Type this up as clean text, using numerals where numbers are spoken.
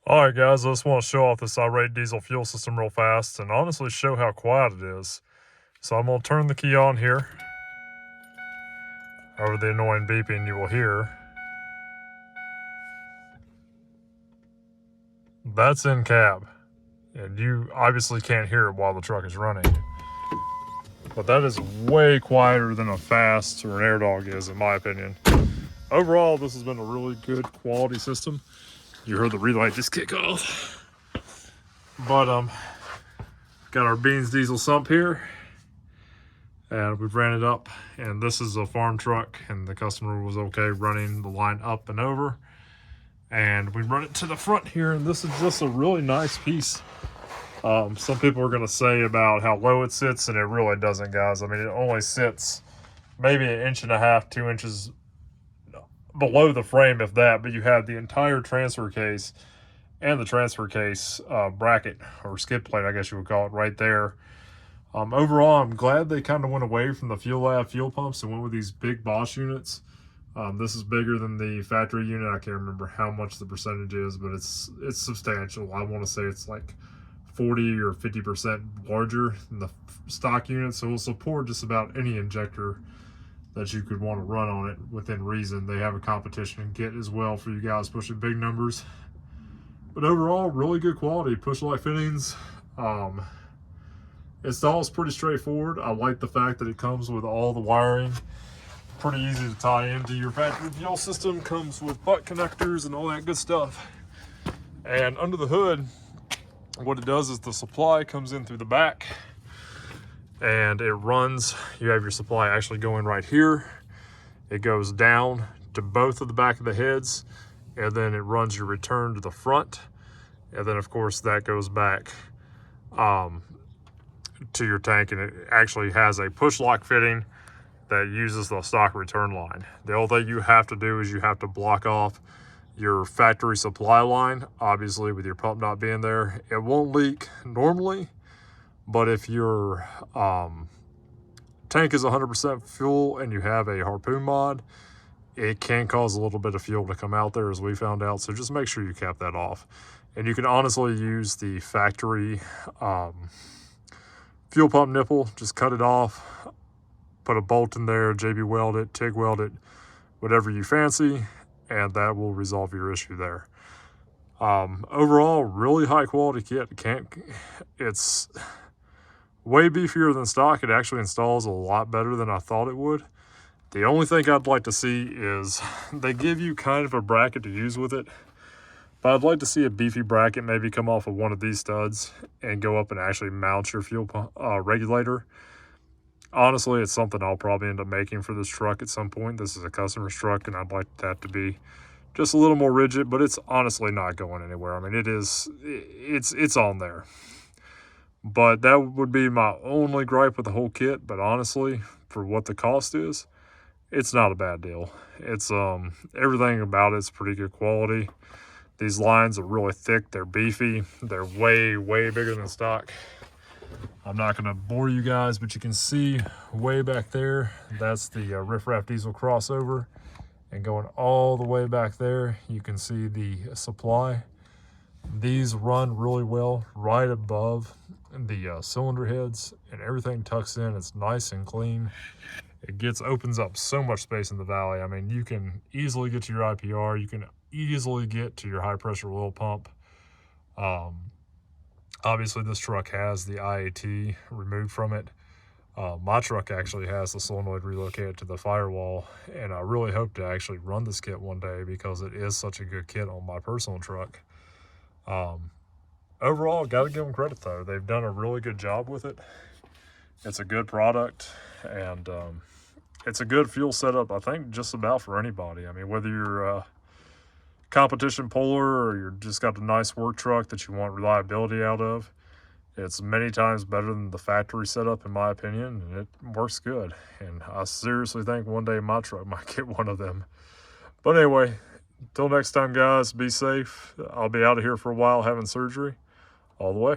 Alright guys, I just want to show off this Irate Diesel fuel system real fast and honestly show how quiet it is. So I'm going to turn the key on here. Over the annoying beeping you will hear. That's in cab. And you obviously can't hear it while the truck is running. But that is way quieter than a fast or an air dog is, in my opinion. Overall, this has been a really good quality system. You heard the relay just kick off. But got our Beans diesel sump here. And we've ran it up, and this is a farm truck, and the customer was okay running the line up and over. And we run it to the front here, and this is just a really nice piece. Some people are going to say about how low it sits, and it really doesn't, guys. I mean, it only sits maybe 1.5 inches, 2 inches below the frame, if that, but you have the entire transfer case and the transfer case bracket, or skid plate, I guess you would call it, right there. Overall, I'm glad they kind of went away from the Fuel Lab fuel pumps and went with these big Bosch units. This is bigger than the factory unit. I can't remember how much the percentage is, but it's substantial. I want to say it's like 40 or 50% larger than the stock unit, so it'll support just about any injector that you could want to run on it within reason. They have a competition and kit as well for you guys pushing big numbers. But overall, really good quality. Push light fittings. Install is pretty straightforward. I like the fact that it comes with all the wiring. Pretty easy to tie into your factory fuel system. Comes with butt connectors and all that good stuff. And under the hood, what it does is the supply comes in through the back and it runs. You have your supply actually going right here. It goes down to both of the back of the heads, and then it runs your return to the front. And then of course that goes back to your tank, and it actually has a push lock fitting that uses the stock return line. The only thing you have to do is you have to block off your factory supply line. Obviously, with your pump not being there, it won't leak normally, but if your tank is 100% fuel and you have a harpoon mod, it can cause a little bit of fuel to come out there, as we found out. So just make sure you cap that off. And you can honestly use the factory fuel pump nipple. Just cut it off, put a bolt in there, JB weld it, TIG weld it, whatever you fancy, and that will resolve your issue there. Overall, really high quality kit. It's way beefier than stock. It actually installs a lot better than I thought it would. The only thing I'd like to see is they give you kind of a bracket to use with it, but I'd like to see a beefy bracket maybe come off of one of these studs and go up and actually mount your fuel regulator. Honestly, it's something I'll probably end up making for this truck at some point. This is a customer's truck, and I'd like that to be just a little more rigid, but it's honestly not going anywhere. I mean, it's on there. But that would be my only gripe with the whole kit. But honestly, for what the cost is, it's not a bad deal. It's everything about it's pretty good quality. These lines are really thick, they're beefy, they're way bigger than stock. I'm not going to bore you guys, but you can see way back there, that's the Irate Diesel crossover. And going all the way back there, you can see the supply. These run really well right above the cylinder heads, and everything tucks in. It's nice and clean. It opens up so much space in the valley. I mean, you can easily get to your IPR. You can easily get to your high pressure oil pump. Obviously, this truck has the IAT removed from it. My truck actually has the solenoid relocated to the firewall, and I really hope to actually run this kit one day because it is such a good kit on my personal truck. Overall, got to give them credit though. They've done a really good job with it. It's a good product, and it's a good fuel setup, I think, just about for anybody. I mean, whether you're a competition puller or you're just got a nice work truck that you want reliability out of, it's many times better than the factory setup, in my opinion, and it works good. And I seriously think one day my truck might get one of them. But anyway, until next time, guys, be safe. I'll be out of here for a while having surgery. All the way.